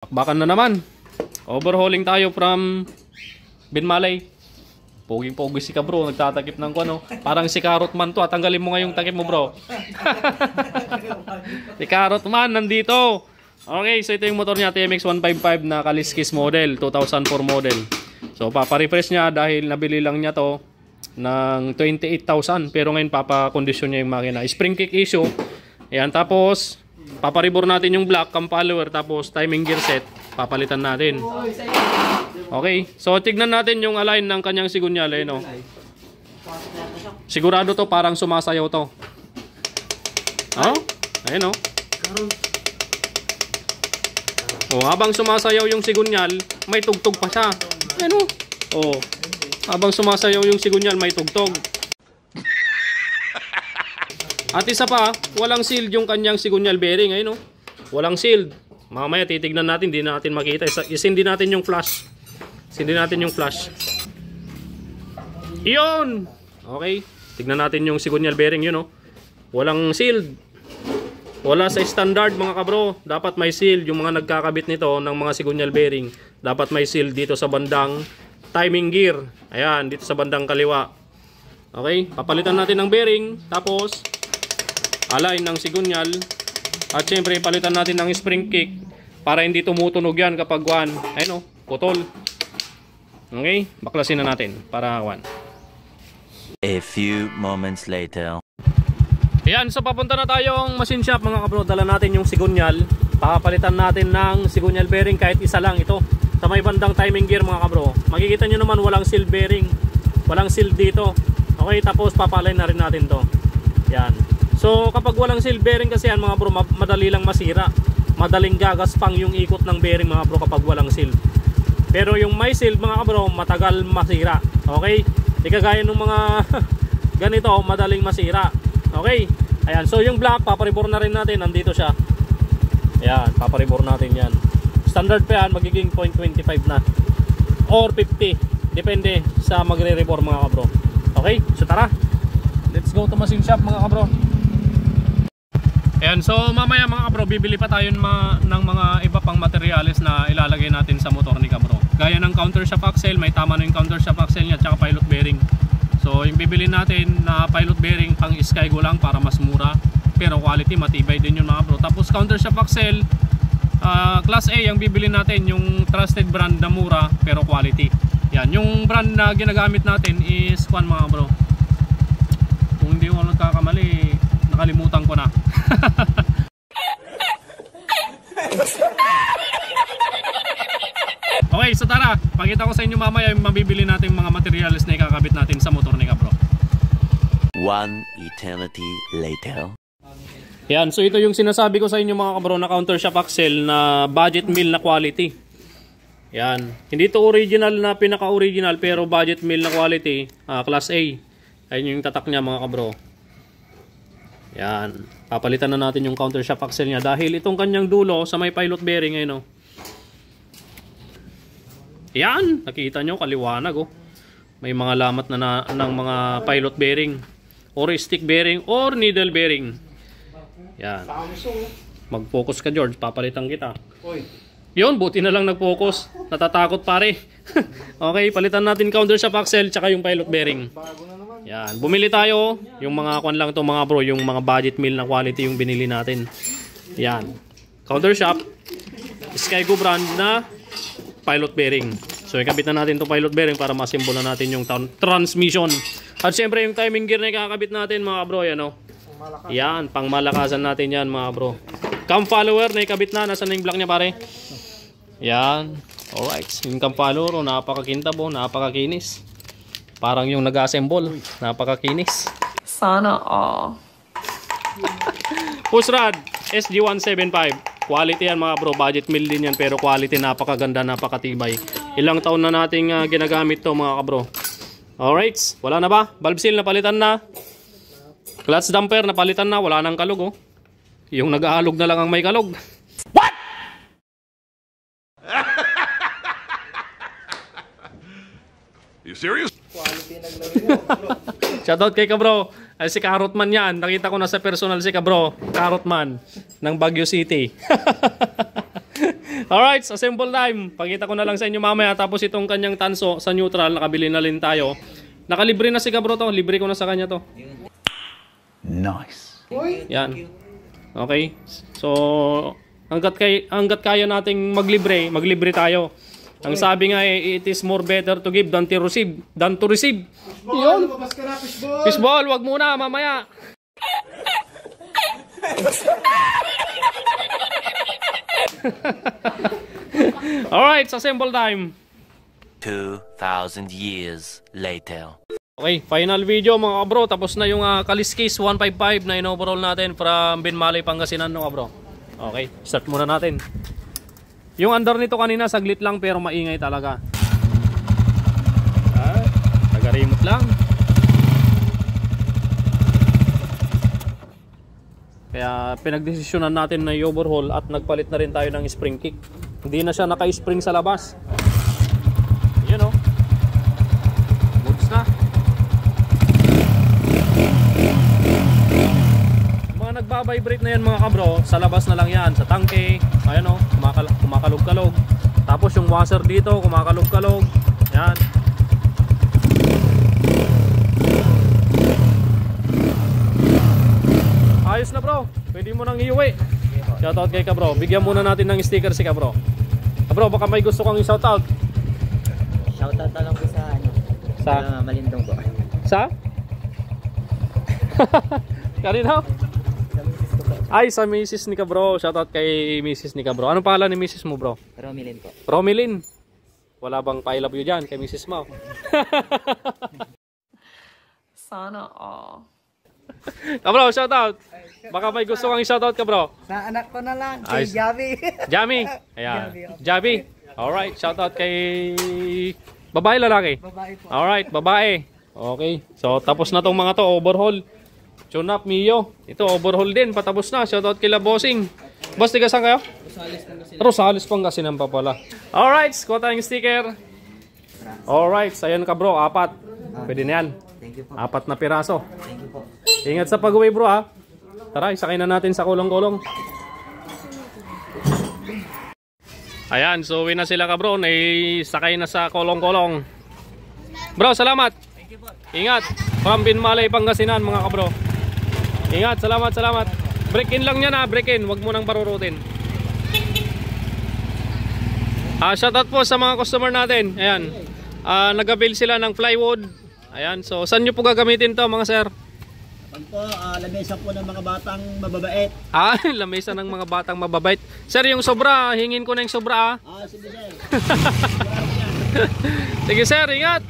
Bakbakan na naman. Overhauling tayo from Binmalay. Poging-pogi si ka bro, nagtatakip ng ano. Parang si Carrot Man to. Tanggalin mo nga yung takip mo bro. Si Carrot Man nandito. Okay, so ito yung motor niya, TMX 155 na Kaliskis model, 2004 model. So paparefresh niya dahil nabili lang niya to ng 28,000. Pero ngayon papakondisyon niya yung makina. Spring kick issue. Ayan, tapos paparibor natin yung block, cam follower, tapos timing gear set, papalitan natin. Okay, so tignan natin yung align ng kanyang sigunyal. Ayun, no? Sigurado to parang sumasayaw to. Oh, ayun, no? Oh, habang sumasayaw yung sigunyal, may tugtog pa siya. Ayun, no? Oh, habang sumasayaw yung sigunyal, may tugtog. At isa pa, walang sealed yung kanyang sigunyal bearing. Ayun, no? Walang sealed. Mamaya titignan natin, hindi natin makita. Isindi natin yung flash. Isindi natin yung flash. Iyon! Okay. Tignan natin yung sigunyal bearing yun, no? Walang sealed. Wala sa standard mga kabro. Dapat may sealed. Yung mga nagkakabit nito ng mga sigunyal bearing, dapat may sealed dito sa bandang timing gear. Ayan, dito sa bandang kaliwa. Okay. Papalitan natin ng bearing. Tapos align ng sigunyal. At syempre palitan natin ng spring kick para hindi tumutunog yan kapag ayun, putol. Okay, baklasin na natin para A few moments later. Ayan, so papunta na tayong machine shop mga kabro. Dala natin yung sigunyal. Papalitan natin ng sigunyal bearing kahit isa lang ito. Sa may bandang timing gear mga kabro. Makikita nyo naman walang seal bearing. Walang seal dito. Okay, tapos papalay na rin natin to. Yan. So kapag walang seal bearing kasi yan mga bro, madali lang masira. Madaling gagaspang yung ikot ng bearing mga bro kapag walang seal. Pero yung may seal mga bro, matagal masira. Okay? Di kagaya ng mga ganito, madaling masira. Okay? Ayan, so yung block, paparibor na rin natin. Nandito siya. Ayan, paparibor natin yan. Standard pa yan, magiging 0.25 na. Or 50. Depende sa magre-rebor mga kabro. Okay? So tara. Let's go to machine shop mga kabro. Ayan, so mamaya mga kabro, bibili pa tayo ng mga iba pang materyales na ilalagay natin sa motor ni kabro. Gaya ng counter shaft axle, may tama na yung counter shaft axle niya, tsaka pilot bearing. So yung bibili natin na pilot bearing pang Skygo lang para mas mura, pero quality matibay din yun mga kabro. Tapos counter shaft axle, class A yung bibili natin, yung trusted brand na mura pero quality. Yan, yung brand na ginagamit natin is Kwan mga kabro. Kung hindi ko nagkakamali, nakalimutan ko na. Okay, so tara, pakita ko sa inyo mamaya yung mabibili natin mga materials na ikakabit natin sa motor ni kabro. One eternity later. Yan, so ito yung sinasabi ko sa inyo mga kabro na counter shaft axle na budget mill na quality. Yan, hindi to original na pinaka-original pero budget mill na quality, class A. Ayun yung tatak niya mga kabro. Yan, papalitan na natin yung counter shaft axle niya dahil itong kanyang dulo sa may pilot bearing ayun, no. Yan, nakita nyo kaliwanag, oh. May mga lamat na ng mga pilot bearing or stick bearing or needle bearing. Yan. Mag-focus ka George, papalitan kita. Yun, buti na lang nag-focus. Natatakot pare. Okay, palitan natin counter shaft axle tsaka yung pilot bearing. Yan, bumili tayo. Yung mga kwan lang to mga bro, yung mga budget mill na quality yung binili natin. Yan. Counter shaft, Skygo brand na pilot bearing. So ikabit na natin itong pilot bearing para masimbol na natin yung transmission. At syempre yung timing gear na ikakabit natin mga bro, yan o. Yan, pang malakasan natin yan mga bro. Cam follower na ikabit na. Nasaan na yung block niya pare? Yan. Alright. Yung cam follower, oh, napakakintab oh, napakakinis. Parang yung nag-assemble. Napakakinis. Sana all. Push rod SG175. Quality yan mga bro. Budget mill din yan pero quality, napakaganda, napakatibay. Ilang taon na nating ginagamit to mga kabro. Alright. Wala na ba? Valve seal napalitan na. Clutch damper napalitan na. Wala nang kalog oh. Yung nag-aalog na lang ang may kalog. What? You serious? Shoutout kay kabro. Ay si Carrot Man yan. Nakita ko na sa personal si kabro. Carrot Man ng Baguio City. Alright, assemble time. Pakita ko na lang sa inyo mamaya. Tapos itong kanyang tanso sa neutral, nakabili na rin tayo. Nakalibre na si Kabro to. Libre ko na sa kanya to. Nice. Yan. Okay. So, hanggat kaya nating maglibre tayo. Ang sabi nga it is more better to give than to receive. Yun. Fishball, wag muna, mamaya. Alright, assemble time. 2,000 years later. Okay, final video mga kabro. Tapos na yung Kaliskis 155 na in-overall natin from Binmalay, Pangasinan no kabro. Okay, start muna natin. Yung under nito kanina saglit lang pero maingay talaga. Taga-remote lang. Kaya pinagdesisyonan natin na i-overhaul at nagpalit na rin tayo ng spring kick. Hindi na siya naka-spring sa labas. Yun o. Goods na. Mga nagbabibrate na yan mga kabro, sa labas na lang yan. Sa tangke, ayan o, kumakalog-kalog. Tapos yung washer dito, kumakalog-kalog. Yan. Ayos na bro, pwede mo nang iuwi. Shoutout kay Kabro. Bigyan muna natin ng sticker si Kabro. Kabro, baka may gusto kang i-shoutout. Shoutout na lang po sa sa Malindong po. Sa? Kanino? Sa misis ko po. Ay, sa misis ni Kabro. Shoutout kay misis ni Kabro. Anong pangalan ni misis mo bro? Romilin po. Romilin. Wala bang I love you dyan kay misis mo? Sana all. Kabro, shoutout. Baka may gusto kang i-shoutout Kabro. Sa anak ko na lang, Ay, kay Javi. Jami. Ayan. Javi. Alright, shoutout kay babae lalaki. Babae po. Alright, babae. Okay. So, tapos na tong mga to. Overhaul. Tune up, Mio. Ito, overhaul din. Patapos na. Shoutout kay Labosing. Boss, tiga saan kayo? Rosales, Pangasinan pa pala. Alright, kuha tayong sticker. Alright, ayan ka bro. 4. Pwede na yan. Thank you po. 4 na piraso. Thank you po. Ingat sa pag-uwi bro ha. Tara, isakay na natin sa kulong-kulong. Ayan, so uwi na sila ka bro. Naisakay na sa kulong-kulong. Bro, salamat. Ingat. From Binmalay, Pangasinan mga kabro. Ingat, salamat, salamat. Break in lang yan ha, break in. Huwag mo nang parurutin. Shoutout po sa mga customer natin. Ayan. Nag-avail sila ng plywood. Ayan, so saan nyo po gagamitin to mga sir? Pag po, lamesa po ng mga batang mababait. Lamesa ng mga batang mababait. Sir, yung sobra, hingin ko na yung sobra Sige sir. Sige sir, ingat.